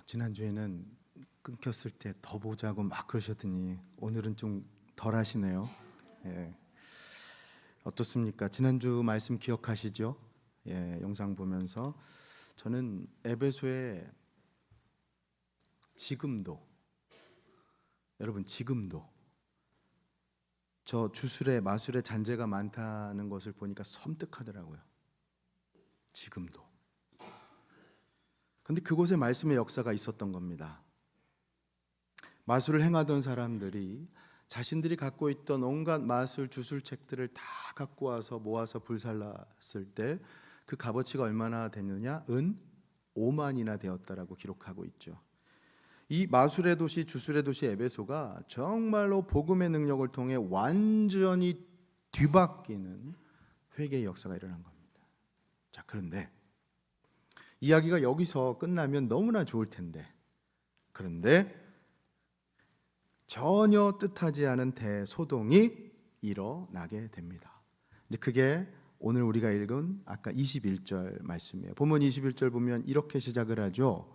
지난주에는 끊겼을 때 더 보자고 막 그러셨더니 오늘은 좀 덜 하시네요. 예. 어떻습니까? 지난주 말씀 기억하시죠? 예, 영상 보면서 저는 에베소에 지금도, 여러분 지금도 저 주술에 마술에 잔재가 많다는 것을 보니까 섬뜩하더라고요. 지금도. 근데 그곳에 말씀의 역사가 있었던 겁니다. 마술을 행하던 사람들이 자신들이 갖고 있던 온갖 마술 주술책들을 다 갖고 와서 모아서 불살랐을 때 그 값어치가 얼마나 됐느냐? 은 5만이나 되었다라고 기록하고 있죠. 이 마술의 도시, 주술의 도시 에베소가 정말로 복음의 능력을 통해 완전히 뒤바뀌는 회개의 역사가 일어난 겁니다. 자, 그런데 이야기가 여기서 끝나면 너무나 좋을 텐데, 그런데 전혀 뜻하지 않은 대소동이 일어나게 됩니다. 이제 그게 오늘 우리가 읽은 아까 21절 말씀이에요. 본문 21절 보면 이렇게 시작을 하죠.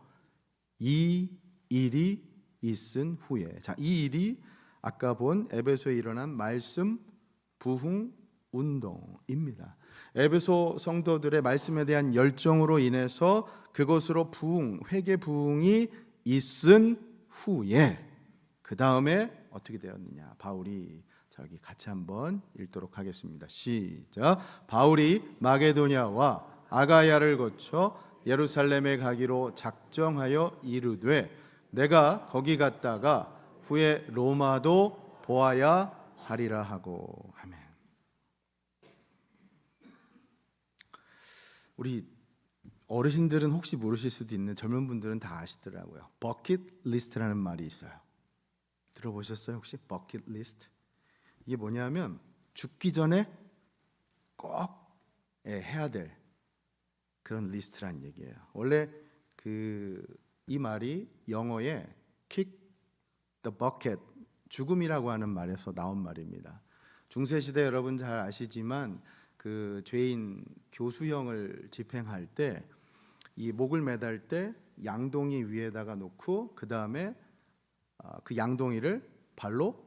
이 일이 있은 후에. 자, 이 일이 아까 본 에베소에 일어난 말씀 부흥 운동입니다. 에베소 성도들의 말씀에 대한 열정으로 인해서 그것으로 부흥, 회개 부흥이 있은 후에 그 다음에 어떻게 되었느냐? 바울이 저기 같이 한번 읽도록 하겠습니다. 시작. 바울이 마게도냐와 아가야를 거쳐 예루살렘에 가기로 작정하여 이르되 내가 거기 갔다가 후에 로마도 보아야 하리라 하고. 아멘. 우리 어르신들은 혹시 모르실 수도 있는 젊은 분들은 다 아시더라고요. 버킷 리스트라는 말이 있어요. 들어보셨어요? 혹시 버킷 리스트? 이게 뭐냐면 죽기 전에 꼭 해야 될 그런 리스트란 얘기예요. 원래 이 말이 영어에 kick the bucket, 죽음이라고 하는 말에서 나온 말입니다. 중세 시대 여러분 잘 아시지만 그 죄인 교수형을 집행할 때 이 목을 매달 때 양동이 위에다가 놓고 그 다음에 그 양동이를 발로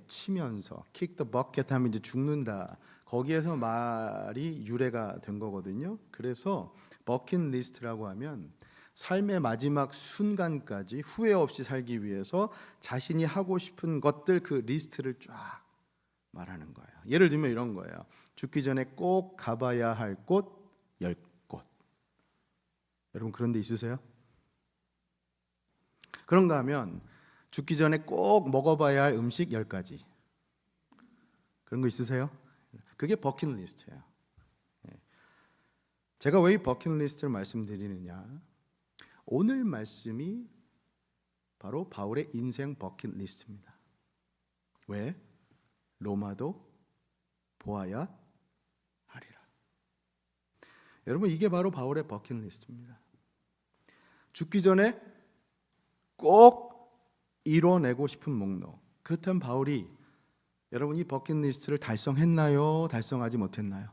치면서 kick the bucket 하면 이제 죽는다. 거기에서 말이 유래가 된 거거든요. 그래서 버킷리스트라고 하면 삶의 마지막 순간까지 후회 없이 살기 위해서 자신이 하고 싶은 것들 그 리스트를 쫙 말하는 거예요. 예를 들면 이런 거예요. 죽기 전에 꼭 가봐야 할 곳 10곳. 여러분 그런 데 있으세요? 그런가 하면 죽기 전에 꼭 먹어봐야 할 음식 10가지. 그런 거 있으세요? 그게 버킷리스트예요. 제가 왜 이 버킷리스트를 말씀드리느냐? 오늘 말씀이 바로 바울의 인생 버킷리스트입니다. 왜? 로마도 보아야 하리라. 여러분 이게 바로 바울의 버킷리스트입니다. 죽기 전에 꼭 이뤄내고 싶은 목록. 그렇다면 바울이 여러분 이 버킷리스트를 달성했나요? 달성하지 못했나요?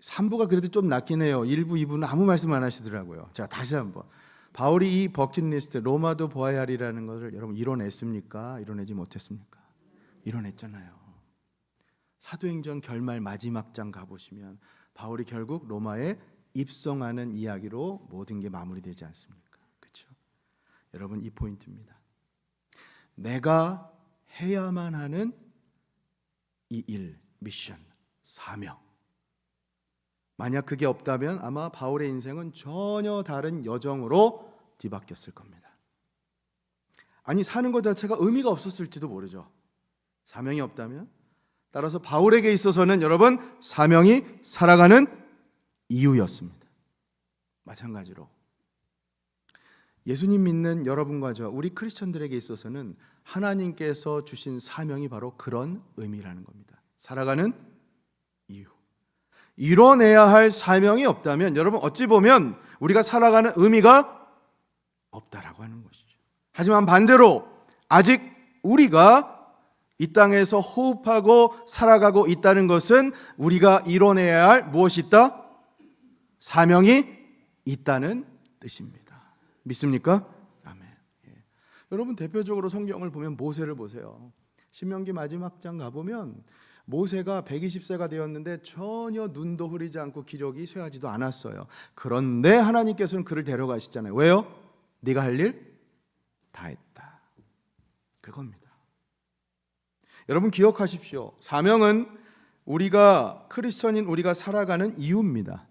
3부가 그래도 좀 낫긴 해요. 1부, 2부는 아무 말씀 안 하시더라고요. 자, 다시 한번. 바울이 이 버킷리스트 로마도 보아야 하리라는 것을 여러분 이뤄냈습니까? 이뤄내지 못했습니까? 이뤄냈잖아요. 사도행전 결말 마지막 장 가보시면 바울이 결국 로마에 입성하는 이야기로 모든 게 마무리되지 않습니까? 그렇죠? 여러분 이 포인트입니다. 내가 해야만 하는 이 일, 미션, 사명. 만약 그게 없다면 아마 바울의 인생은 전혀 다른 여정으로 뒤바뀌었을 겁니다. 아니 사는 것 자체가 의미가 없었을지도 모르죠. 사명이 없다면. 따라서 바울에게 있어서는 여러분 사명이 살아가는 이유였습니다. 마찬가지로 예수님 믿는 여러분과 저 우리 크리스천들에게 있어서는 하나님께서 주신 사명이 바로 그런 의미라는 겁니다. 살아가는 이유. 이뤄내야 할 사명이 없다면 여러분 어찌 보면 우리가 살아가는 의미가 없다라고 하는 것이죠. 하지만 반대로 아직 우리가 이 땅에서 호흡하고 살아가고 있다는 것은 우리가 이뤄내야 할 무엇이 있다? 사명이 있다는 뜻입니다. 믿습니까? 아멘. 예. 여러분 대표적으로 성경을 보면 모세를 보세요. 신명기 마지막 장 가보면 모세가 120세가 되었는데 전혀 눈도 흐리지 않고 기력이 쇠하지도 않았어요. 그런데 하나님께서는 그를 데려가시잖아요. 왜요? 네가 할 일 다 했다. 그겁니다. 여러분 기억하십시오. 사명은 우리가 크리스천인 우리가 살아가는 이유입니다.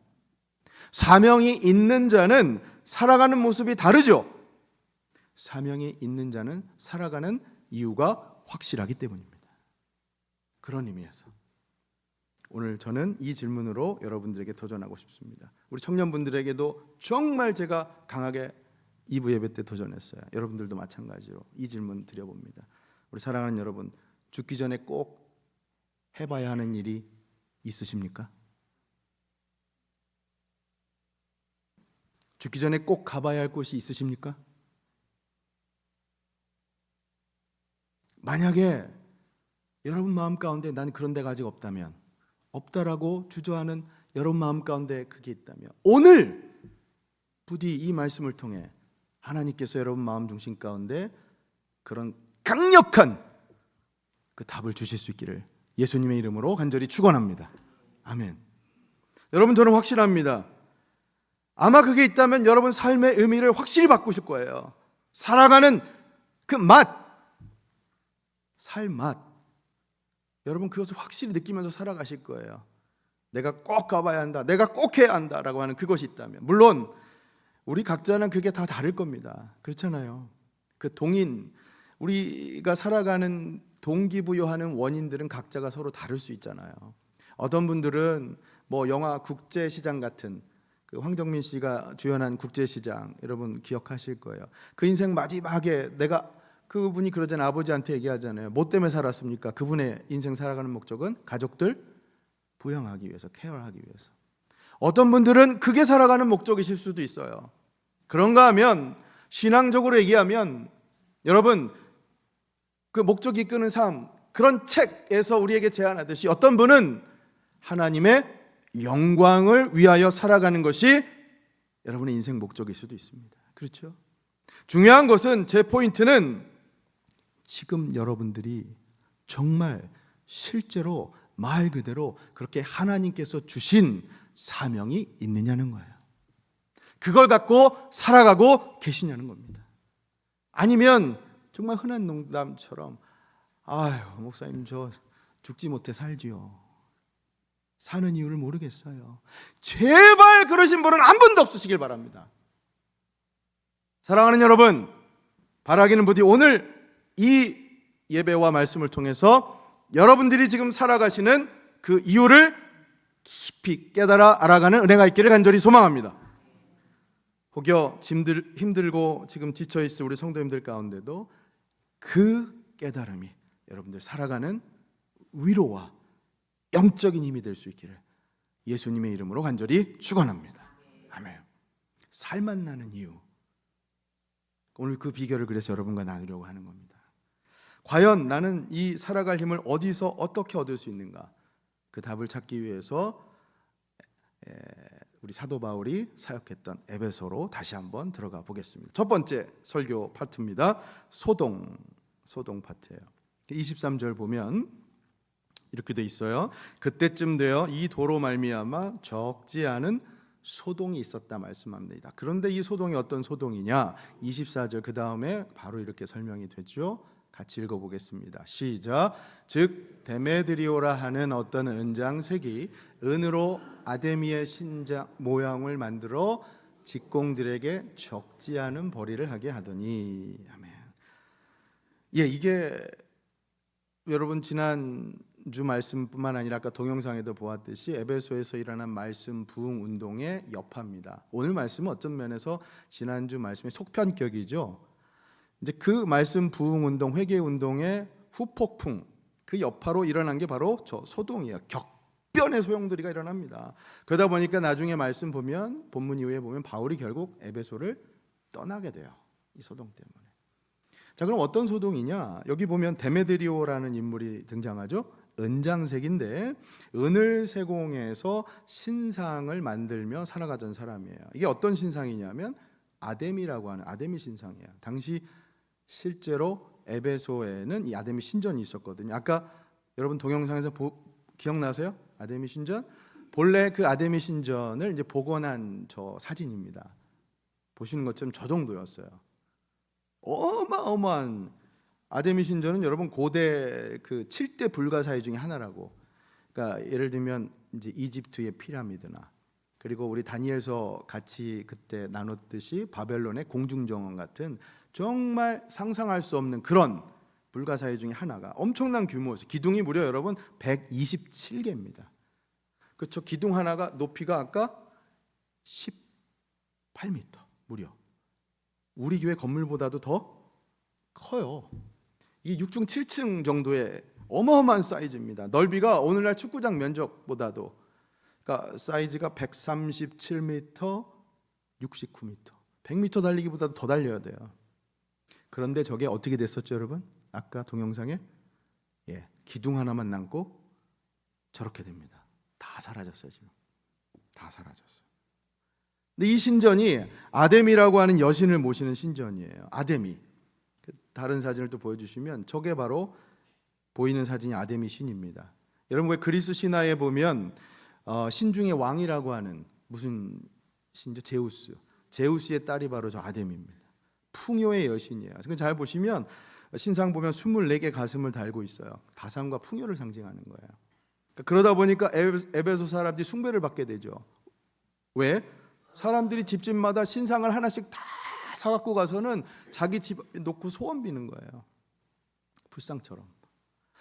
사명이 있는 자는 살아가는 모습이 다르죠. 사명이 있는 자는 살아가는 이유가 확실하기 때문입니다. 그런 의미에서 오늘 저는 이 질문으로 여러분들에게 도전하고 싶습니다. 우리 청년분들에게도 정말 제가 강하게 2부 예배 때 도전했어요. 여러분들도 마찬가지로 이 질문 드려봅니다. 우리 사랑하는 여러분, 죽기 전에 꼭 해봐야 하는 일이 있으십니까? 죽기 전에 꼭 가봐야 할 곳이 있으십니까? 만약에 여러분 마음 가운데 난 그런 데가 아직 없다면, 없다라고 주저하는 여러분 마음 가운데 그게 있다면, 오늘 부디 이 말씀을 통해 하나님께서 여러분 마음 중심 가운데 그런 강력한 그 답을 주실 수 있기를 예수님의 이름으로 간절히 축원합니다. 아멘. 여러분 저는 확실합니다. 아마 그게 있다면 여러분 삶의 의미를 확실히 바꾸실 거예요. 살아가는 그 맛, 살 맛, 여러분 그것을 확실히 느끼면서 살아가실 거예요. 내가 꼭 가봐야 한다, 내가 꼭 해야 한다라고 하는 그것이 있다면. 물론 우리 각자는 그게 다 다를 겁니다. 그렇잖아요. 그 동인, 우리가 살아가는 동기부여하는 원인들은 각자가 서로 다를 수 있잖아요. 어떤 분들은 뭐 영화 국제시장 같은 그 황정민 씨가 주연한 국제시장 여러분 기억하실 거예요. 그 인생 마지막에 내가, 그분이 그러잖아요. 아버지한테 얘기하잖아요. 뭐 때문에 살았습니까? 그분의 인생 살아가는 목적은 가족들 부양하기 위해서, 케어하기 위해서. 어떤 분들은 그게 살아가는 목적이실 수도 있어요. 그런가 하면 신앙적으로 얘기하면 여러분 그 목적이 이끄는 삶, 그런 책에서 우리에게 제안하듯이 어떤 분은 하나님의 영광을 위하여 살아가는 것이 여러분의 인생 목적일 수도 있습니다. 그렇죠? 중요한 것은, 제 포인트는 지금 여러분들이 정말 실제로 말 그대로 그렇게 하나님께서 주신 사명이 있느냐는 거예요. 그걸 갖고 살아가고 계시냐는 겁니다. 아니면 정말 흔한 농담처럼 아유 목사님 저 죽지 못해 살지요, 사는 이유를 모르겠어요. 제발 그러신 분은 한 분도 없으시길 바랍니다. 사랑하는 여러분, 바라기는 부디 오늘 이 예배와 말씀을 통해서 여러분들이 지금 살아가시는 그 이유를 깊이 깨달아 알아가는 은혜가 있기를 간절히 소망합니다. 혹여 힘들고 지금 지쳐있을 우리 성도님들 가운데도 그 깨달음이 여러분들 살아가는 위로와 영적인 힘이 될 수 있기를 예수님의 이름으로 간절히 축원합니다. 아멘. 살맛 나는 이유, 오늘 그 비결을 그래서 여러분과 나누려고 하는 겁니다. 과연 나는 이 살아갈 힘을 어디서 어떻게 얻을 수 있는가? 그 답을 찾기 위해서 우리 사도 바울이 사역했던 에베소로 다시 한번 들어가 보겠습니다. 첫 번째 설교 파트입니다. 소동 파트예요. 23절 보면 이렇게 돼 있어요. 그때쯤 되어 이 도로 말미암아 적지 않은 소동이 있었다 말씀합니다. 그런데 이 소동이 어떤 소동이냐? 24절 그 다음에 바로 이렇게 설명이 되죠. 같이 읽어보겠습니다. 시작. 즉 데메드리오라 하는 어떤 은장색이 은으로 아데미의 신장 모양을 만들어 직공들에게 적지 않은 벌이를 하게 하더니. 아멘. 예, 이게 여러분 지난주 말씀뿐만 아니라 아까 동영상에도 보았듯이 에베소에서 일어난 말씀 부흥 운동의 여파입니다. 오늘 말씀은 어떤 면에서 지난주 말씀의 속편격이죠. 이제 그 말씀 부흥 운동, 회개 운동의 후폭풍, 그 여파로 일어난 게 바로 저 소동이에요. 격변의 소용돌이가 일어납니다. 그러다 보니까 나중에 말씀 보면, 본문 이후에 보면 바울이 결국 에베소를 떠나게 돼요. 이 소동 때문에. 자, 그럼 어떤 소동이냐? 여기 보면 데메드리오라는 인물이 등장하죠. 은장색인데 은을 세공해서 신상을 만들며 살아가던 사람이에요. 이게 어떤 신상이냐면 아데미라고 하는 아데미 신상이에요. 당시 실제로 에베소에는 이 아데미 신전이 있었거든요. 아까 여러분 동영상에서 기억나세요? 아데미 신전? 본래 그 아데미 신전을 이제 복원한 저 사진입니다. 보시는 것처럼 저 정도였어요. 어마어마한 아데미 신전은 여러분 고대 그 7대 불가사의 중에 하나라고. 그러니까 예를 들면 이제 이집트의 피라미드나 그리고 우리 다니엘서 같이 그때 나눴듯이 바벨론의 공중정원 같은 정말 상상할 수 없는 그런 불가사의 중에 하나가 엄청난 규모였어요. 기둥이 무려 여러분 127개입니다. 그렇죠. 기둥 하나가 높이가 아까 18m 무려. 우리 교회 건물보다도 더 커요. 이 6중 7층 정도의 어마어마한 사이즈입니다. 넓이가 오늘날 축구장 면적보다도, 그러니까 사이즈가 137m, 69m, 100m 달리기보다도 더 달려야 돼요. 그런데 저게 어떻게 됐었죠, 여러분? 아까 동영상에 기둥 하나만 남고 저렇게 됩니다. 다 사라졌어요, 지금. 다 사라졌어요. 근데 이 신전이 아데미라고 하는 여신을 모시는 신전이에요. 아데미. 다른 사진을 또 보여주시면 저게 바로 보이는 사진이 아데미 신입니다. 여러분 왜 그리스 신화에 보면 신중의 왕이라고 하는 무슨 신죠? 제우스. 제우스의 딸이 바로 저 아데미입니다. 풍요의 여신이에요. 잘 보시면 신상 보면 24개 가슴을 달고 있어요. 다산과 풍요를 상징하는 거예요. 그러다 보니까 에베소 사람들이 숭배를 받게 되죠. 왜? 사람들이 집집마다 신상을 하나씩 다 사갖고 가서는 자기 집 놓고 소원 비는 거예요. 불상처럼.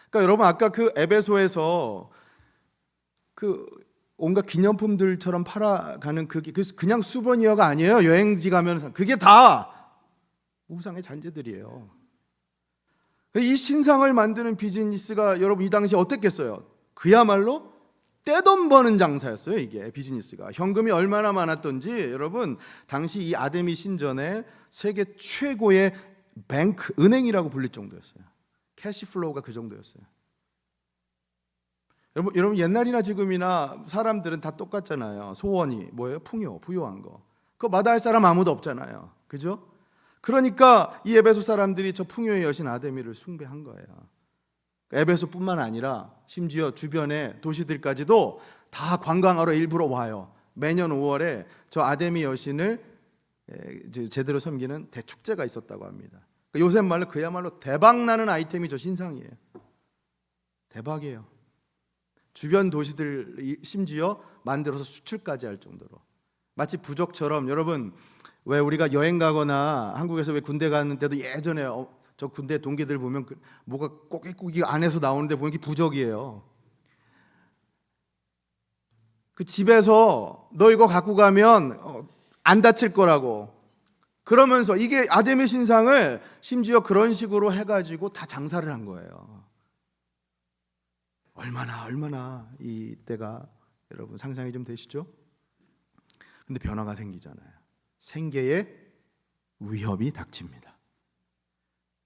그러니까 여러분 아까 그 에베소에서 그 온갖 기념품들처럼 팔아가는 그게 그냥 수버니어가 아니에요. 여행지 가면 그게 다 우상의 잔재들이에요. 이 신상을 만드는 비즈니스가 여러분 이 당시 어땠겠어요? 그야말로 떼돈 버는 장사였어요. 이게 비즈니스가 현금이 얼마나 많았던지 여러분 당시 이 아데미 신전에 세계 최고의 뱅크 은행이라고 불릴 정도였어요. 캐시플로우가 그 정도였어요. 여러분 옛날이나 지금이나 사람들은 다 똑같잖아요. 소원이 뭐예요? 풍요, 부요한 거. 그거 마다할 사람 아무도 없잖아요. 그죠? 그러니까 이 에베소 사람들이 저 풍요의 여신 아데미를 숭배한 거예요. 에베소뿐만 아니라 심지어 주변의 도시들까지도 다 관광하러 일부러 와요. 매년 5월에 저 아데미 여신을 제대로 섬기는 대축제가 있었다고 합니다. 요새 말로 그야말로 대박나는 아이템이 저 신상이에요. 대박이에요. 주변 도시들 심지어 만들어서 수출까지 할 정도로. 마치 부적처럼 여러분 왜 우리가 여행 가거나 한국에서 왜 군대 가는 때도 예전에 저 군대 동기들 보면 뭐가 꼬깃꼬깃 안에서 나오는데 보면 그게 부적이에요. 그 집에서 너 이거 갖고 가면 안 다칠 거라고 그러면서 이게 아데미 신상을 심지어 그런 식으로 해가지고 다 장사를 한 거예요. 얼마나 이때가 여러분 상상이 좀 되시죠? 근데 변화가 생기잖아요. 생계에 위협이 닥칩니다.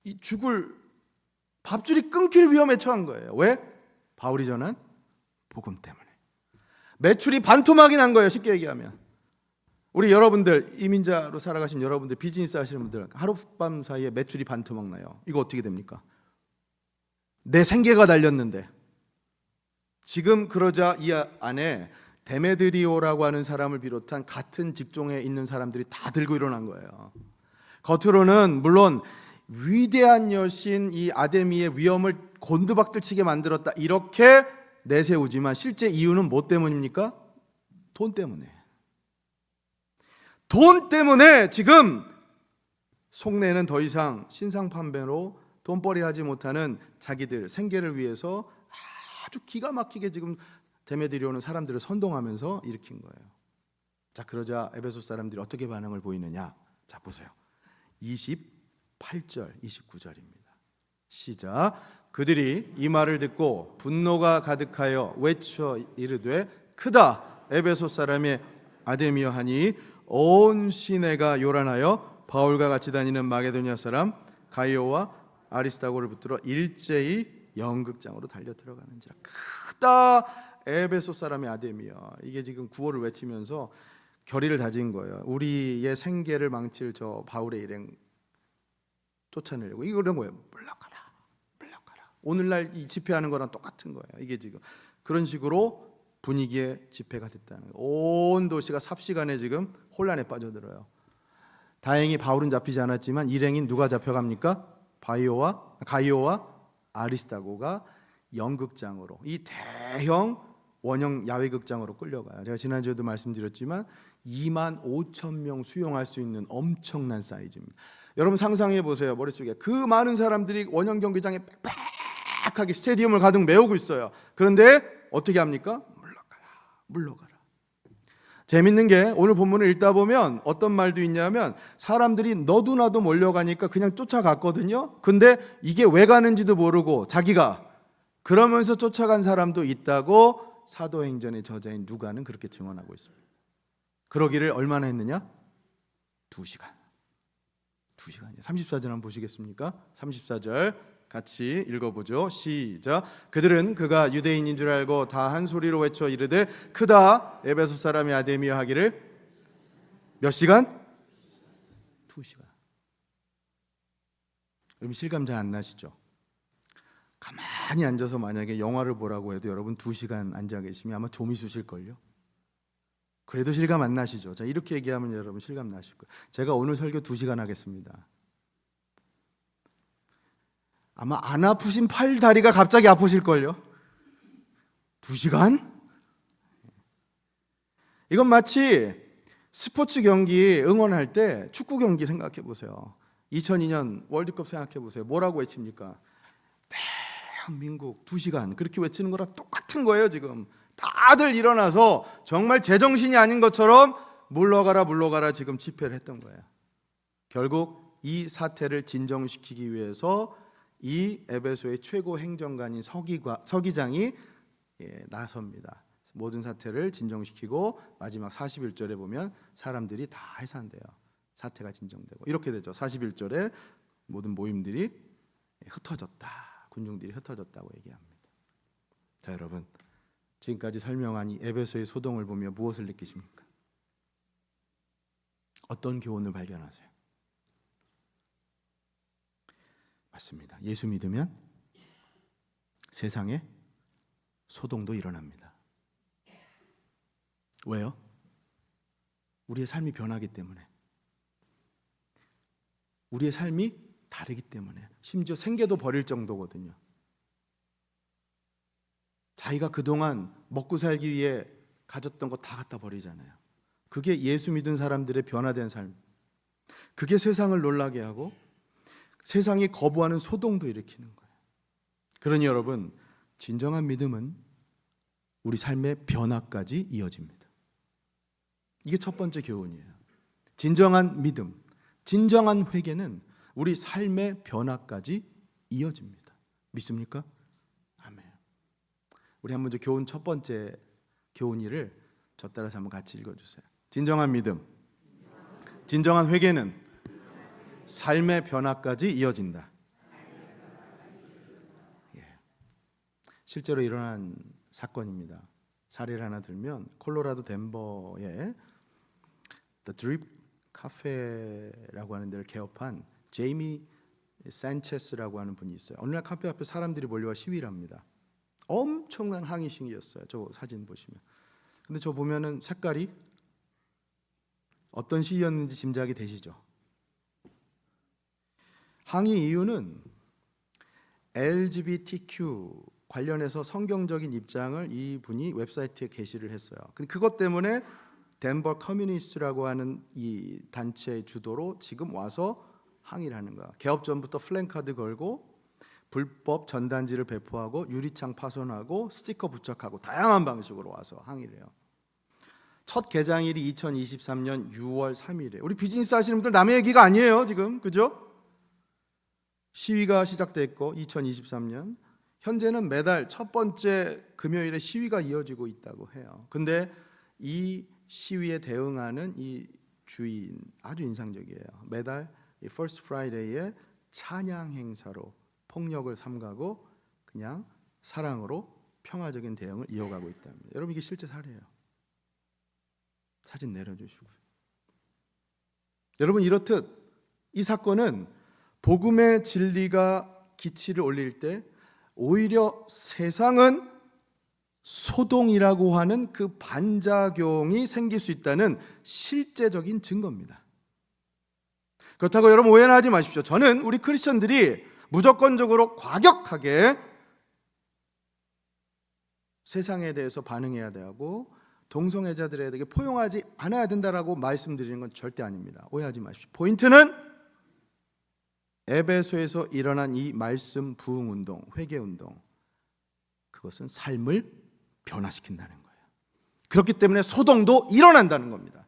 이 죽을 밥줄이 끊길 위험에 처한 거예요. 왜? 바울이 전한 복음 때문에. 매출이 반토막이 난 거예요. 쉽게 얘기하면 우리 여러분들 이민자로 살아가신 여러분들 비즈니스 하시는 분들 하룻밤 사이에 매출이 반토막 나요. 이거 어떻게 됩니까? 내 생계가 달렸는데. 지금 그러자 이 안에 데메드리오라고 하는 사람을 비롯한 같은 직종에 있는 사람들이 다 들고 일어난 거예요. 겉으로는 물론 위대한 여신 이 아데미의 위엄을 곤두박질치게 만들었다 이렇게 내세우지만 실제 이유는 뭐 때문입니까? 돈 때문에. 돈 때문에 지금 속내는 더 이상 신상 판매로 돈벌이 하지 못하는 자기들 생계를 위해서 아주 기가 막히게 지금 데메드리오는 사람들을 선동하면서 일으킨 거예요. 자, 그러자 에베소 사람들이 어떻게 반응을 보이느냐? 자, 보세요. 28절, 29절입니다. 시작. 그들이 이 말을 듣고 분노가 가득하여 외쳐 이르되 크다 에베소 사람의 아데미여 하니 온 시내가 요란하여 바울과 같이 다니는 마게도냐 사람 가이오와 아리스타고를 붙들어 일제히 연극장으로 달려 들어가는지라. 크다 에베소 사람의 아데미여. 이게 지금 구호를 외치면서 결의를 다진 거예요. 우리의 생계를 망칠 저 바울의 일행 쫓아내려고. 이런 거예요. 물러가라, 물러가라. 오늘날 이 집회하는 거랑 똑같은 거예요. 이게 지금 그런 식으로 분위기의 집회가 됐다는 거예요. 온 도시가 삽시간에 지금 혼란에 빠져들어요. 다행히 바울은 잡히지 않았지만 일행인 누가 잡혀갑니까? 가이오와 아리스타고가 연극장으로, 이 대형 원형 야외극장으로 끌려가요. 제가 지난주에도 말씀드렸지만 2만 5천 명 수용할 수 있는 엄청난 사이즈입니다. 여러분 상상해 보세요. 머릿속에 그 많은 사람들이 원형 경기장에 빽빽하게 스테디움을 가득 메우고 있어요. 그런데 어떻게 합니까? 물러가라. 재밌는 게 오늘 본문을 읽다 보면 어떤 말도 있냐면 사람들이 너도 나도 몰려가니까 그냥 쫓아갔거든요. 근데 이게 왜 가는지도 모르고 자기가 그러면서 쫓아간 사람도 있다고 사도행전의 저자인 누가는 그렇게 증언하고 있습니다. 그러기를 얼마나 했느냐? 2시간. 2시간이에요. 34절 한번 보시겠습니까? 34절 같이 읽어보죠. 시작. 그들은 그가 유대인인 줄 알고 다 한 소리로 외쳐 이르되 크다. 에베소 사람이 아데미어 하기를 몇 시간? 2시간. 여러분 실감 잘 안 나시죠? 가만히 앉아서 만약에 영화를 보라고 해도 여러분 2시간 앉아 계시면 아마 좀이 쑤실걸요. 그래도 실감 안 나시죠? 자, 이렇게 얘기하면 여러분 실감 나실 거예요. 제가 오늘 설교 2시간 하겠습니다. 아마 안 아프신 팔 다리가 갑자기 아프실걸요. 2시간? 이건 마치 스포츠 경기 응원할 때 축구 경기 생각해 보세요. 2002년 월드컵 생각해 보세요. 뭐라고 외칩니까? 대한민국 2시간 그렇게 외치는 거랑 똑같은 거예요. 지금 다들 일어나서 정말 제정신이 아닌 것처럼 물러가라 지금 집회를 했던 거예요. 결국 이 사태를 진정시키기 위해서 이 에베소의 최고 행정관인 서기장이 나섭니다. 모든 사태를 진정시키고 마지막 41절에 보면 사람들이 다 해산돼요. 사태가 진정되고 이렇게 되죠. 41절에 모든 모임들이 흩어졌다. 군중들이 흩어졌다고 얘기합니다. 자, 여러분 지금까지 설명한 이 에베소의 소동을 보며 무엇을 느끼십니까? 어떤 교훈을 발견하세요? 맞습니다. 예수 믿으면 세상에 소동도 일어납니다. 왜요? 우리의 삶이 변하기 때문에, 우리의 삶이 다르기 때문에, 심지어 생계도 버릴 정도거든요. 자기가 그동안 먹고 살기 위해 가졌던 거 다 갖다 버리잖아요. 그게 예수 믿은 사람들의 변화된 삶. 그게 세상을 놀라게 하고 세상이 거부하는 소동도 일으키는 거예요. 그러니 여러분, 진정한 믿음은 우리 삶의 변화까지 이어집니다. 이게 첫 번째 교훈이에요. 진정한 믿음, 진정한 회개는 우리 삶의 변화까지 이어집니다. 믿습니까? 아멘. 우리 한번 교훈 첫 번째 교훈 1을 저 따라서 한번 같이 읽어주세요. 진정한 믿음, 진정한 회개는 삶의 변화까지 이어진다. 실제로 일어난 사건입니다. 사례를 하나 들면 콜로라도 덴버에 The Drip 카페라고 하는 데를 개업한 제이미 산체스라고 하는 분이 있어요. 어느 날 카페 앞에 사람들이 몰려와 시위를 합니다. 엄청난 항의식이었어요. 저 사진 보시면. 근데 저 보면은 색깔이 어떤 시위였는지 짐작이 되시죠? 항의 이유는 LGBTQ 관련해서 성경적인 입장을 이분이 웹사이트에 게시를 했어요. 그것 때문에 덴버 커뮤니스트라고 하는 이 단체의 주도로 지금 와서 항의를 하는 거야. 개업 전부터 플랜카드 걸고 불법 전단지를 배포하고 유리창 파손하고 스티커 부착하고 다양한 방식으로 와서 항의를 해요. 첫 개장일이 2023년 6월 3일에 우리 비즈니스 하시는 분들 남의 얘기가 아니에요. 지금 그죠? 시위가 시작됐고 2023년 현재는 매달 첫 번째 금요일에 시위가 이어지고 있다고 해요. 근데 이 시위에 대응하는 이 주인 아주 인상적이에요. 매달 이 First Friday에 찬양 행사로 폭력을 삼가고 그냥 사랑으로 평화적인 대응을 이어가고 있답니다. 여러분 이게 실제 사례예요. 사진 내려주시고요. 여러분, 이렇듯 이 사건은 복음의 진리가 기치를 올릴 때 오히려 세상은 소동이라고 하는 그 반작용이 생길 수 있다는 실제적인 증거입니다. 그렇다고 여러분 오해는 하지 마십시오. 저는 우리 크리스천들이 무조건적으로 과격하게 세상에 대해서 반응해야 되고 동성애자들에게 포용하지 않아야 된다라고 말씀드리는 건 절대 아닙니다. 오해하지 마십시오. 포인트는 에베소에서 일어난 이 말씀 부흥운동, 회개운동, 그것은 삶을 변화시킨다는 거예요. 그렇기 때문에 소동도 일어난다는 겁니다.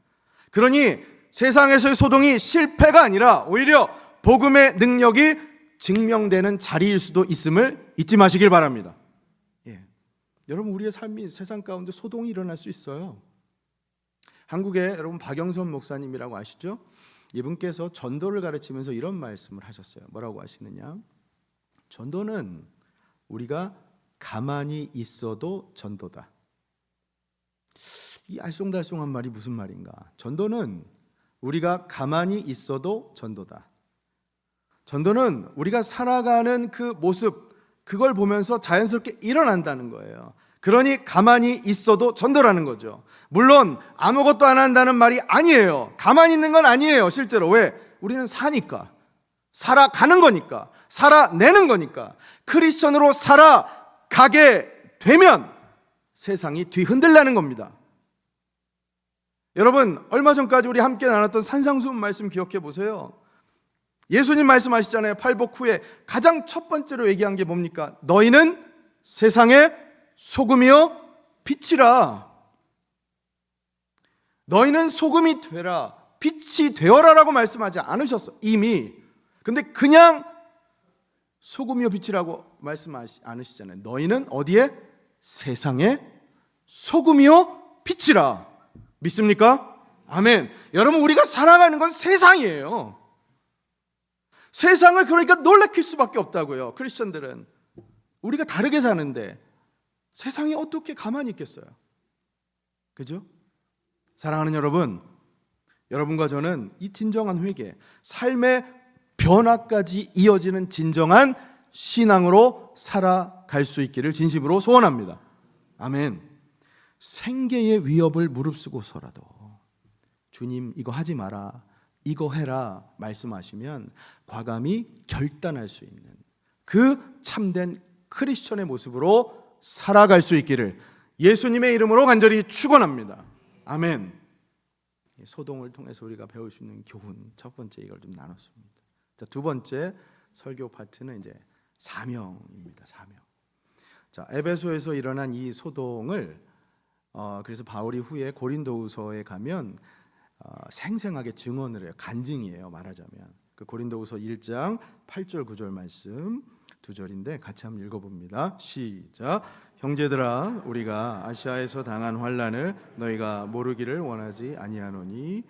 그러니 세상에서의 소동이 실패가 아니라 오히려 복음의 능력이 증명되는 자리일 수도 있음을 잊지 마시길 바랍니다. 여러분, 우리의 삶이 세상 가운데 소동이 일어날 수 있어요. 한국에 여러분 박영선 목사님이라고 아시죠? 이분께서 전도를 가르치면서 이런 말씀을 하셨어요. 뭐라고 하시느냐? 전도는 우리가 가만히 있어도 전도다. 이 알쏭달쏭한 말이 무슨 말인가? 전도는 우리가 가만히 있어도 전도다. 전도는 우리가 살아가는 그 모습, 그걸 보면서 자연스럽게 일어난다는 거예요. 그러니 가만히 있어도 전도라는 거죠. 물론 아무것도 안 한다는 말이 아니에요. 가만히 있는 건 아니에요. 실제로. 왜? 우리는 사니까, 살아가는 거니까, 살아내는 거니까. 크리스천으로 살아가게 되면 세상이 뒤흔들라는 겁니다. 여러분, 얼마 전까지 우리 함께 나눴던 산상수훈 말씀 기억해 보세요. 예수님 말씀하시잖아요. 팔복 후에 가장 첫 번째로 얘기한 게 뭡니까? 너희는 세상의 소금이요 빛이라. 너희는 소금이 되라, 빛이 되어라라고 말씀하지 않으셨어 이미. 근데 그냥 소금이요 빛이라고 말씀하지 않으시잖아요. 너희는 어디에? 세상의 소금이요 빛이라. 믿습니까? 아멘. 여러분, 우리가 살아가는 건 세상이에요. 세상을 그러니까 놀래킬 수밖에 없다고요. 크리스천들은 우리가 다르게 사는데 세상이 어떻게 가만히 있겠어요? 그죠? 사랑하는 여러분, 여러분과 저는 이 진정한 회개, 삶의 변화까지 이어지는 진정한 신앙으로 살아갈 수 있기를 진심으로 소원합니다. 아멘. 생계의 위협을 무릅쓰고서라도 주님 이거 하지 마라, 이거 해라 말씀하시면 과감히 결단할 수 있는 그 참된 크리스천의 모습으로 살아갈 수 있기를 예수님의 이름으로 간절히 축원합니다. 아멘. 소동을 통해서 우리가 배울 수 있는 교훈, 첫 번째 이걸 좀 나눴습니다. 자, 두 번째 설교 파트는 이제 사명입니다. 사명. 자, 에베소에서 일어난 이 소동을 그래서 바울이 후에 고린도후서에 가면 생생하게 증언을 해요. 간증이에요, 말하자면. 그 고린도후서 1장 8절 9절 말씀 두 절인데 같이 한번 읽어봅니다. 시작. 형제들아, 우리가 아시아에서 당한 환난을 너희가 모르기를 원하지 아니하노니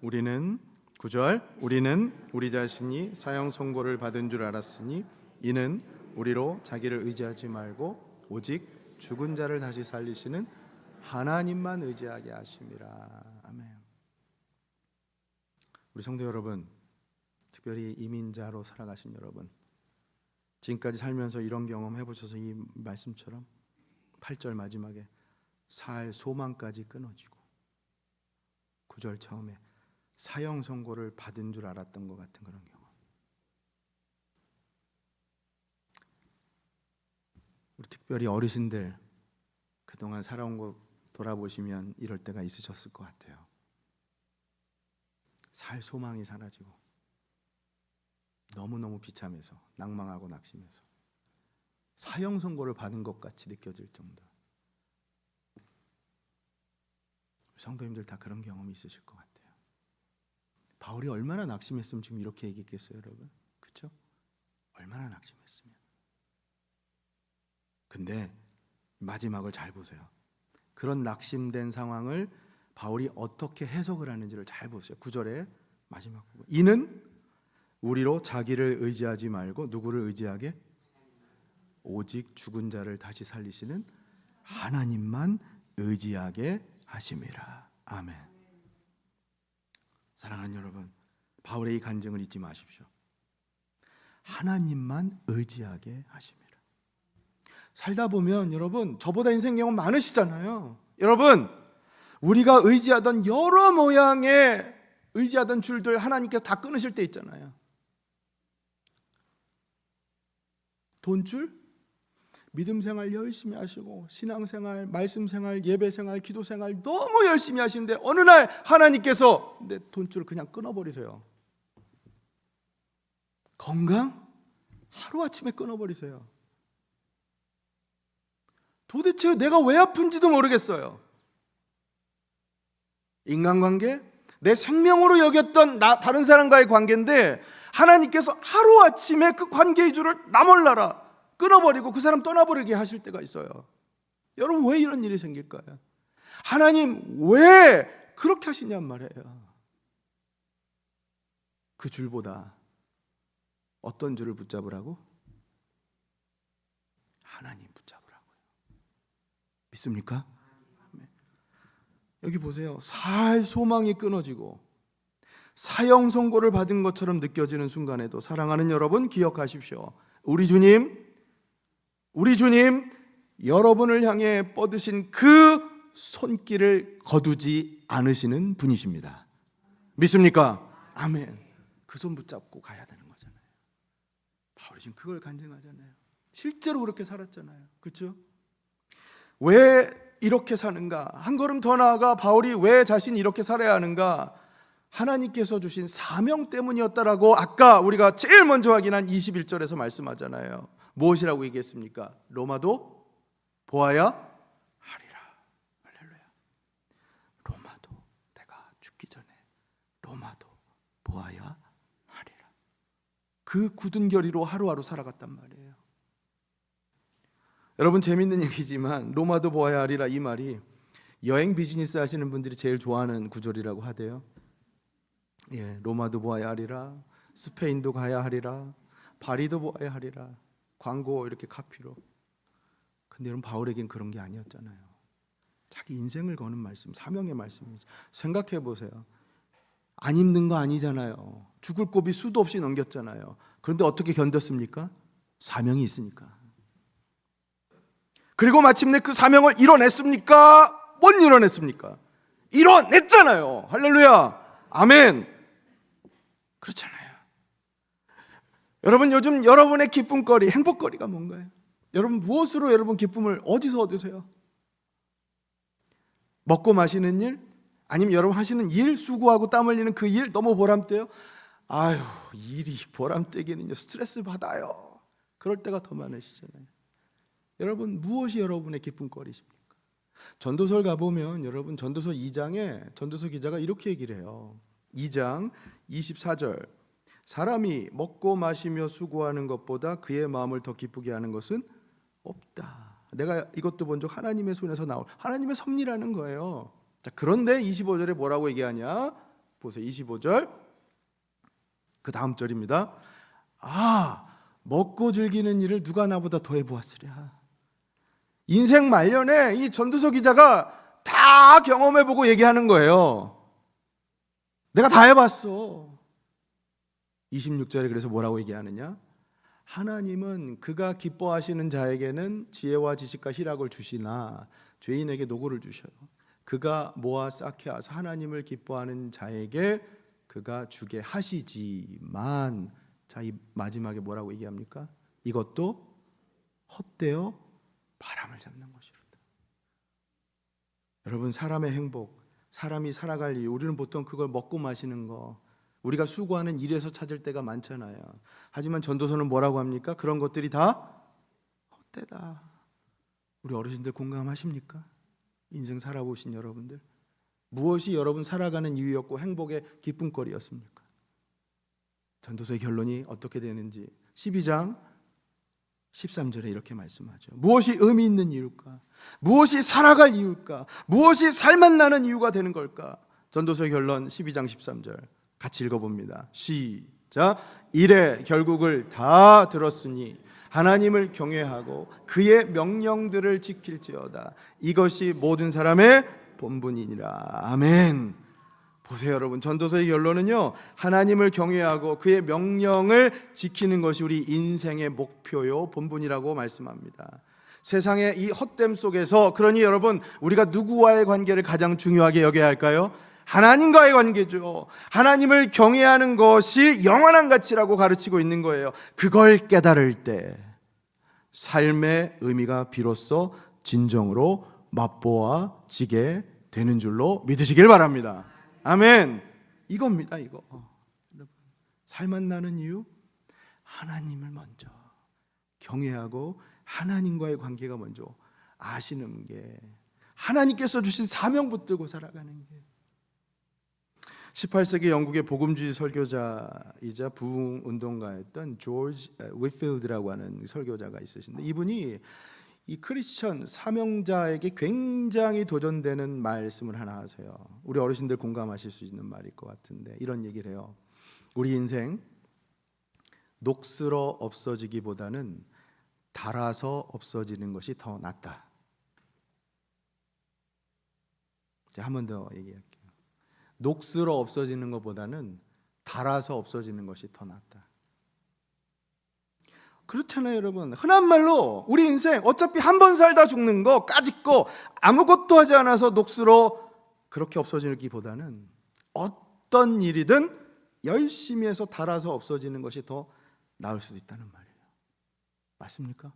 우리는 9절 우리는 우리 자신이 사형 선고를 받은 줄 알았으니 이는 우리로 자기를 의지하지 말고 오직 죽은 자를 다시 살리시는 하나님만 의지하게 하심이라. 아멘. 우리 성도 여러분, 특별히 이민자로 살아가신 여러분, 지금까지 살면서 이런 경험 해보셔서 이 말씀처럼 8절 마지막에 살 소망까지 끊어지고 9절 처음에 사형 선고를 받은 줄 알았던 것 같은 그런 경험. 우리 특별히 어르신들 그동안 살아온 거 돌아보시면 이럴 때가 있으셨을 것 같아요. 살 소망이 사라지고 너무너무 비참해서 낭망하고 낙심해서 사형 선고를 받은 것 같이 느껴질 정도. 성도님들 다 그런 경험이 있으실 것 같아요. 바울이 얼마나 낙심했으면 지금 이렇게 얘기했겠어요, 여러분? 그렇죠? 얼마나 낙심했으면. 근데 마지막을 잘 보세요. 그런 낙심된 상황을 바울이 어떻게 해석을 하는지를 잘 보세요. 9절에 마지막 부분. 이는 우리로 자기를 의지하지 말고 누구를 의지하게? 오직 죽은 자를 다시 살리시는 하나님만 의지하게 하심이라. 아멘. 사랑하는 여러분, 바울의 이 간증을 잊지 마십시오. 하나님만 의지하게 하심이라. 살다 보면 여러분, 저보다 인생 경험 많으시잖아요. 여러분, 우리가 의지하던 여러 모양의 의지하던 줄들 하나님께서 다 끊으실 때 있잖아요. 돈줄? 믿음 생활 열심히 하시고 신앙 생활, 말씀 생활, 예배 생활, 기도 생활 너무 열심히 하시는데 어느 날 하나님께서 내 돈줄을 그냥 끊어버리세요. 건강? 하루아침에 끊어버리세요. 도대체 내가 왜 아픈지도 모르겠어요. 인간관계? 내 생명으로 여겼던 다른 사람과의 관계인데 하나님께서 하루아침에 그 관계의 줄을 나몰라라 끊어버리고 그 사람 떠나버리게 하실 때가 있어요. 여러분, 왜 이런 일이 생길까요? 하나님 왜 그렇게 하시냔 말이에요. 그 줄보다 어떤 줄을 붙잡으라고? 하나님 붙잡으라고요. 믿습니까? 여기 보세요. 살 소망이 끊어지고 사형 선고를 받은 것처럼 느껴지는 순간에도 사랑하는 여러분, 기억하십시오. 우리 주님 여러분을 향해 뻗으신 그 손길을 거두지 않으시는 분이십니다. 믿습니까? 아멘. 그 손 붙잡고 가야 되는 거잖아요. 바울이 지금 그걸 간증하잖아요. 실제로 그렇게 살았잖아요. 그렇죠? 왜 이렇게 사는가? 한 걸음 더 나아가 바울이 왜 자신이 이렇게 살아야 하는가? 하나님께서 주신 사명 때문이었다라고 아까 우리가 제일 먼저 확인한 21절에서 말씀하잖아요. 무엇이라고 얘기했습니까? 로마도 보아야 하리라. 할렐루야. 로마도, 내가 죽기 전에 로마도 보아야 하리라. 그 굳은 결의로 하루하루 살아갔단 말이에요. 여러분, 재밌는 얘기지만 로마도 보아야 하리라 이 말이 여행 비즈니스 하시는 분들이 제일 좋아하는 구절이라고 하대요. 예, 로마도 보아야 하리라, 스페인도 가야 하리라, 파리도 보아야 하리라. 광고 이렇게 카피로. 근데 여러분, 바울에겐 그런 게 아니었잖아요. 자기 인생을 거는 말씀, 사명의 말씀이죠. 생각해 보세요. 안 힘든 거 아니잖아요. 죽을 고비 수도 없이 넘겼잖아요. 그런데 어떻게 견뎠습니까? 사명이 있으니까. 그리고 마침내 그 사명을 이뤄냈습니까? 못 이뤄냈습니까? 이뤄냈잖아요. 할렐루야. 아멘. 그렇잖아요. 여러분, 요즘 여러분의 기쁨거리, 행복거리가 뭔가요? 여러분, 무엇으로 여러분 기쁨을 어디서 얻으세요? 먹고 마시는 일? 아니면 여러분 하시는 일, 수고하고 땀 흘리는 그 일 너무 보람돼요? 아유, 일이 보람되기는요 스트레스 받아요. 그럴 때가 더 많으시잖아요. 여러분, 무엇이 여러분의 기쁨거리십니까? 전도서를 가보면 여러분, 전도서 2장에 전도서 기자가 이렇게 얘기를 해요. 2장 24절, 사람이 먹고 마시며 수고하는 것보다 그의 마음을 더 기쁘게 하는 것은 없다. 내가 이것도 본 적 하나님의 손에서 나올 하나님의 섭리라는 거예요. 자, 그런데 25절에 뭐라고 얘기하냐? 보세요. 25절 그 다음 절입니다. 먹고 즐기는 일을 누가 나보다 더 해보았으랴. 인생 말년에 이 전도서 기자가 다 경험해보고 얘기하는 거예요. 내가 다 해봤어. 26절에 그래서 뭐라고 얘기하느냐? 하나님은 그가 기뻐하시는 자에게는 지혜와 지식과 희락을 주시나 죄인에게 노고를 주셔요. 그가 모아 쌓게 하사 하나님을 기뻐하는 자에게 그가 주게 하시지만, 자, 이 마지막에 뭐라고 얘기합니까? 이것도 헛되어 바람을 잡는 것이로다. 여러분, 사람의 행복, 사람이 살아갈 이유, 우리는 보통 그걸 먹고 마시는 거, 우리가 수고하는 일에서 찾을 때가 많잖아요. 하지만 전도서는 뭐라고 합니까? 그런 것들이 다 헛되다. 우리 어르신들 공감하십니까? 인생 살아보신 여러분들, 무엇이 여러분 살아가는 이유였고 행복의 기쁨거리였습니까? 전도서의 결론이 어떻게 되는지 12장 13절에 이렇게 말씀하죠. 무엇이 의미 있는 이유일까? 무엇이 살아갈 이유일까? 무엇이 살맛나는 이유가 되는 걸까? 전도서의 결론 12장 13절 같이 읽어봅니다. 시작. 이래 결국을 다 들었으니 하나님을 경외하고 그의 명령들을 지킬지어다. 이것이 모든 사람의 본분이니라. 아멘. 보세요 여러분, 전도서의 결론은요, 하나님을 경외하고 그의 명령을 지키는 것이 우리 인생의 목표요 본분이라고 말씀합니다. 세상의 이 헛됨 속에서, 그러니 여러분, 우리가 누구와의 관계를 가장 중요하게 여겨야 할까요? 하나님과의 관계죠. 하나님을 경외하는 것이 영원한 가치라고 가르치고 있는 거예요. 그걸 깨달을 때 삶의 의미가 비로소 진정으로 맛보아지게 되는 줄로 믿으시길 바랍니다. 아멘. 이겁니다, 이거. 살만 나는 이유, 하나님을 먼저 경외하고 하나님과의 관계가 먼저 아시는 게, 하나님께서 주신 사명 붙들고 살아가는 게. 18세기 영국의 복음주의 설교자이자 부흥운동가였던 조지 위필드라고 하는 설교자가 있으신데, 이분이 이 크리스천 사명자에게 굉장히 도전되는 말씀을 하나 하세요. 우리 어르신들 공감하실 수 있는 말일 것 같은데, 이런 얘기를 해요. 우리 인생 녹슬어 없어지기보다는 닳아서 없어지는 것이 더 낫다. 한 번 더 얘기할게요. 녹슬어 없어지는 것보다는 닳아서 없어지는 것이 더 낫다. 그렇잖아요 여러분. 흔한 말로 우리 인생 어차피 한 번 살다 죽는 거 까짓거 아무것도 하지 않아서 녹슬어 그렇게 없어지기보다는 어떤 일이든 열심히 해서 닳아서 없어지는 것이 더 나을 수도 있다는 말이에요. 맞습니까?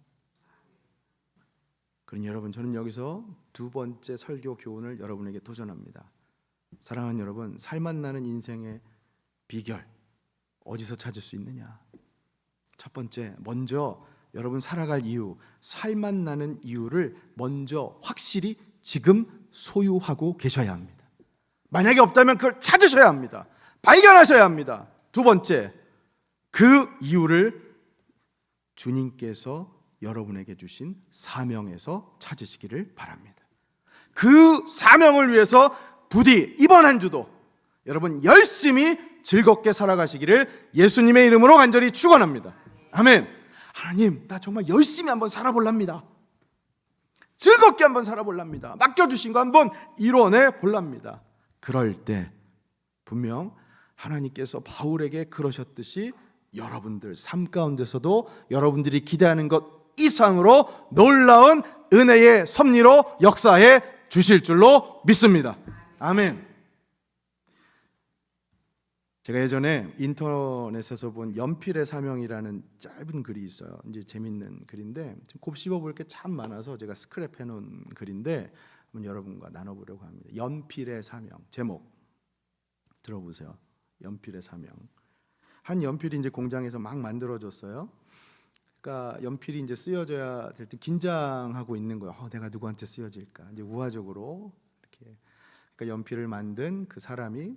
그러니 여러분, 저는 여기서 두 번째 설교 교훈을 여러분에게 도전합니다. 사랑하는 여러분, 살만 나는 인생의 비결 어디서 찾을 수 있느냐? 첫 번째, 먼저 여러분 살아갈 이유, 살만 나는 이유를 먼저 확실히 지금 소유하고 계셔야 합니다. 만약에 없다면 그걸 찾으셔야 합니다. 발견하셔야 합니다. 두 번째, 그 이유를 주님께서 여러분에게 주신 사명에서 찾으시기를 바랍니다. 그 사명을 위해서 부디 이번 한 주도 여러분 열심히 즐겁게 살아가시기를 예수님의 이름으로 간절히 축원합니다. 아멘. 하나님, 나 정말 열심히 한번 살아볼랍니다. 즐겁게 한번 살아볼랍니다. 맡겨주신 거 한번 이뤄내 볼랍니다. 그럴 때 분명 하나님께서 바울에게 그러셨듯이 여러분들 삶 가운데서도 여러분들이 기대하는 것 이상으로 놀라운 은혜의 섭리로 역사해 주실 줄로 믿습니다. 아멘. 제가 예전에 인터넷에서 본 연필의 사명이라는 짧은 글이 있어요. 이제 재밌는 글인데 곱씹어 볼 게 참 많아서 제가 스크랩해 놓은 글인데 한번 여러분과 나눠보려고 합니다. 연필의 사명. 제목 들어보세요. 연필의 사명. 한 연필이 이제 공장에서 막 만들어졌어요. 그러니까 연필이 이제 쓰여져야 될 때 긴장하고 있는 거예요. 내가 누구한테 쓰여질까? 이제 우화적으로 이렇게. 그러니까 연필을 만든 그 사람이,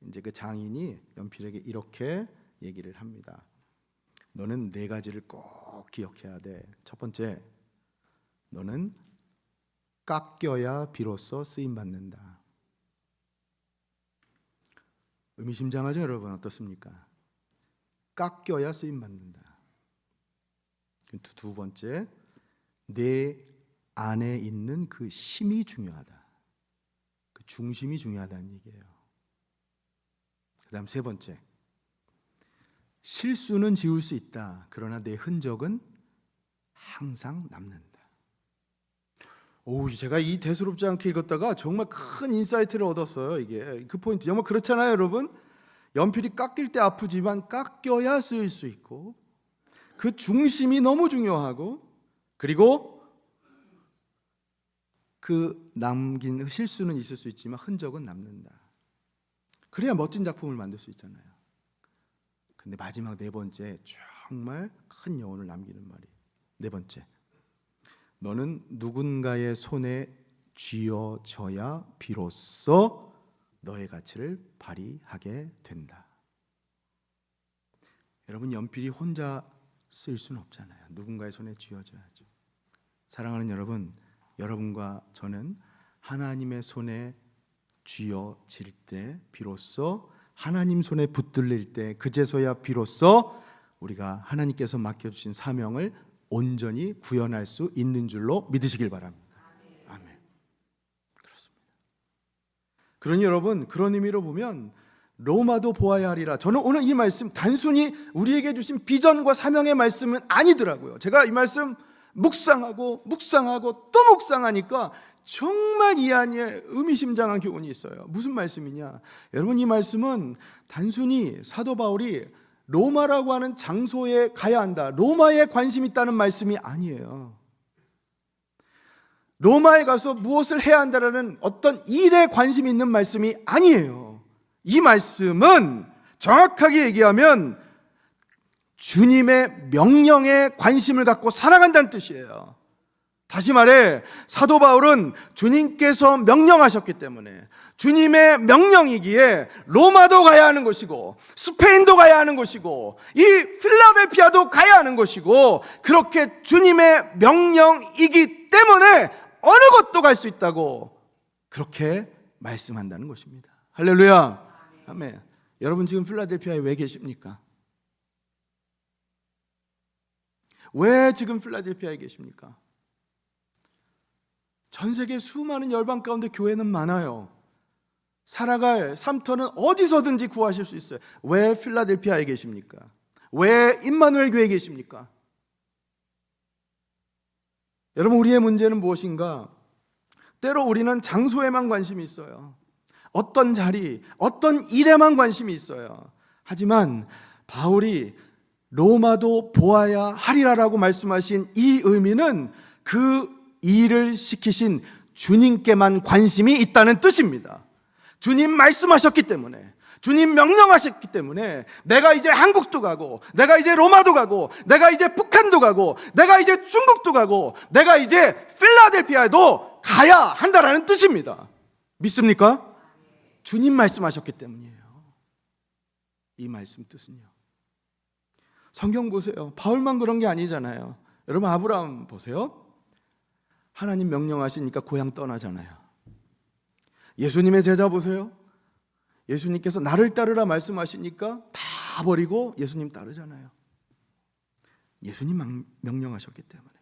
이제 그 장인이 연필에게 이렇게 얘기를 합니다. 너는 네 가지를 꼭 기억해야 돼. 첫 번째, 너는 깎여야 비로소 쓰임 받는다. 의미심장하죠, 여러분? 어떻습니까? 깎여야 쓰임 받는다. 두 번째, 내 안에 있는 그 심이 중요하다. 그 중심이 중요하다는 얘기예요. 그 다음 세 번째, 실수는 지울 수 있다. 그러나 내 흔적은 항상 남는다. 제가 이 대수롭지 않게 읽었다가 정말 큰 인사이트를 얻었어요. 이게 그 포인트. 정말 그렇잖아요, 여러분. 연필이 깎일 때 아프지만 깎여야 쓰일 수 있고, 그 중심이 너무 중요하고, 그리고 그 남긴 실수는 있을 수 있지만 흔적은 남는다. 그래야 멋진 작품을 만들 수 있잖아요. 근데 마지막 네 번째, 정말 큰 여운을 남기는 말이, 네 번째, 너는 누군가의 손에 쥐어져야 비로소 너의 가치를 발휘하게 된다. 여러분, 연필이 혼자 쓸 수는 없잖아요. 누군가의 손에 쥐어져야죠. 사랑하는 여러분, 여러분과 저는 하나님의 손에 쥐어질 때 비로소, 하나님 손에 붙들릴 때 그제서야 비로소 우리가 하나님께서 맡겨주신 사명을 온전히 구현할 수 있는 줄로 믿으시길 바랍니다. 아멘. 그렇습니다. 그러니 여러분, 그런 의미로 보면 로마도 보아야 하리라. 저는 오늘 이 말씀 단순히 우리에게 주신 비전과 사명의 말씀은 아니더라고요. 제가 이 말씀 묵상하고 또 묵상하니까 정말 이 안에 의미심장한 교훈이 있어요. 무슨 말씀이냐? 여러분, 이 말씀은 단순히 사도 바울이 로마라고 하는 장소에 가야 한다, 로마에 관심이 있다는 말씀이 아니에요. 로마에 가서 무엇을 해야 한다라는 어떤 일에 관심이 있는 말씀이 아니에요. 이 말씀은 정확하게 얘기하면 주님의 명령에 관심을 갖고 살아간다는 뜻이에요. 다시 말해, 사도 바울은 주님께서 명령하셨기 때문에, 주님의 명령이기에 로마도 가야 하는 것이고, 스페인도 가야 하는 것이고, 이 필라델피아도 가야 하는 것이고, 그렇게 주님의 명령이기 때문에 어느 곳도 갈 수 있다고 그렇게 말씀한다는 것입니다. 할렐루야. 아멘. 여러분, 지금 필라델피아에 왜 계십니까? 왜 지금 필라델피아에 계십니까? 전 세계 수많은 열방 가운데 교회는 많아요. 살아갈 삶터는 어디서든지 구하실 수 있어요. 왜 필라델피아에 계십니까? 왜 임마누엘 교회에 계십니까? 여러분, 우리의 문제는 무엇인가? 때로 우리는 장소에만 관심이 있어요. 어떤 자리, 어떤 일에만 관심이 있어요. 하지만 바울이 로마도 보아야 하리라라고 말씀하신 이 의미는 그 일을 시키신 주님께만 관심이 있다는 뜻입니다. 주님 말씀하셨기 때문에, 주님 명령하셨기 때문에 내가 이제 한국도 가고, 내가 이제 로마도 가고, 내가 이제 북한도 가고, 내가 이제 중국도 가고, 내가 이제 필라델피아에도 가야 한다라는 뜻입니다. 믿습니까? 주님 말씀하셨기 때문이에요. 이 말씀 뜻은요. 성경 보세요. 바울만 그런 게 아니잖아요. 여러분, 아브라함 보세요. 하나님 명령하시니까 고향 떠나잖아요. 예수님의 제자 보세요. 예수님께서 나를 따르라 말씀하시니까 다 버리고 예수님 따르잖아요. 예수님 명령하셨기 때문에.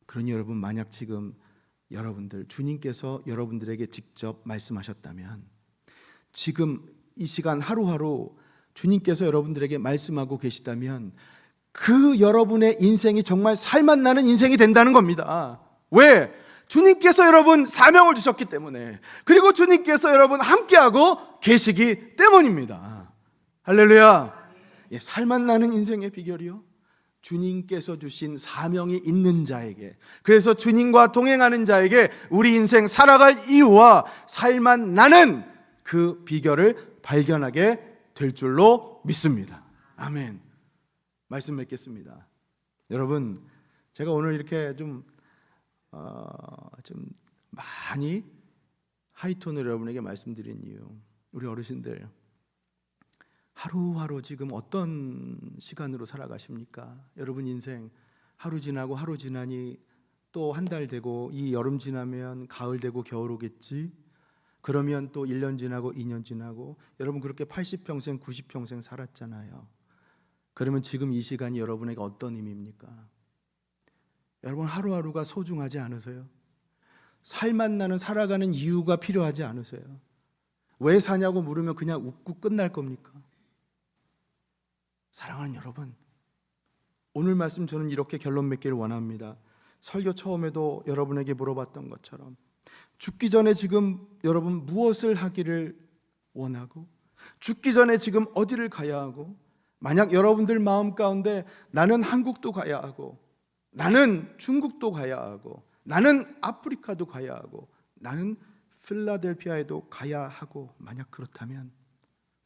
그러니 여러분, 만약 지금 여러분들, 주님께서 여러분들에게 직접 말씀하셨다면, 지금 이 시간 하루하루 주님께서 여러분들에게 말씀하고 계시다면 그 여러분의 인생이 정말 살맛나는 인생이 된다는 겁니다. 왜? 주님께서 여러분 사명을 주셨기 때문에, 그리고 주님께서 여러분 함께하고 계시기 때문입니다. 할렐루야. 예, 살맛나는 인생의 비결이요, 주님께서 주신 사명이 있는 자에게, 그래서 주님과 동행하는 자에게 우리 인생 살아갈 이유와 살맛나는 그 비결을 발견하게 될 줄로 믿습니다. 아멘. 말씀 맺겠습니다. 여러분, 제가 오늘 이렇게 좀 많이 하이톤으로 여러분에게 말씀드린 이유, 우리 어르신들 하루하루 지금 어떤 시간으로 살아가십니까? 여러분 인생 하루 지나고 하루 지나니 또 한 달 되고, 이 여름 지나면 가을 되고 겨울 오겠지. 그러면 또 1년 지나고 2년 지나고, 여러분 그렇게 80평생 90평생 살았잖아요. 그러면 지금 이 시간이 여러분에게 어떤 의미입니까? 여러분, 하루하루가 소중하지 않으세요? 살맛나는 살아가는 이유가 필요하지 않으세요? 왜 사냐고 물으면 그냥 웃고 끝날 겁니까? 사랑하는 여러분, 오늘 말씀 저는 이렇게 결론 맺기를 원합니다. 설교 처음에도 여러분에게 물어봤던 것처럼, 죽기 전에 지금 여러분 무엇을 하기를 원하고, 죽기 전에 지금 어디를 가야 하고, 만약 여러분들 마음 가운데 나는 한국도 가야 하고, 나는 중국도 가야 하고, 나는 아프리카도 가야 하고, 나는 필라델피아에도 가야 하고, 만약 그렇다면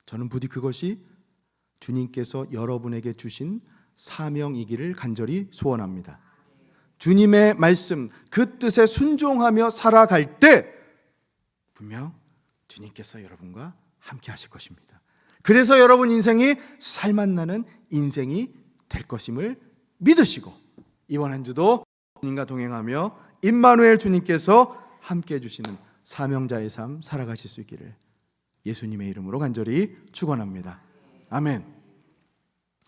저는 부디 그것이 주님께서 여러분에게 주신 사명이기를 간절히 소원합니다. 주님의 말씀, 그 뜻에 순종하며 살아갈 때 분명 주님께서 여러분과 함께 하실 것입니다. 그래서 여러분 인생이 살맛나는 인생이 될 것임을 믿으시고, 이번 한 주도 주님과 동행하며 임마누엘 주님께서 함께 해주시는 사명자의 삶 살아가실 수 있기를 예수님의 이름으로 간절히 축원합니다. 아멘.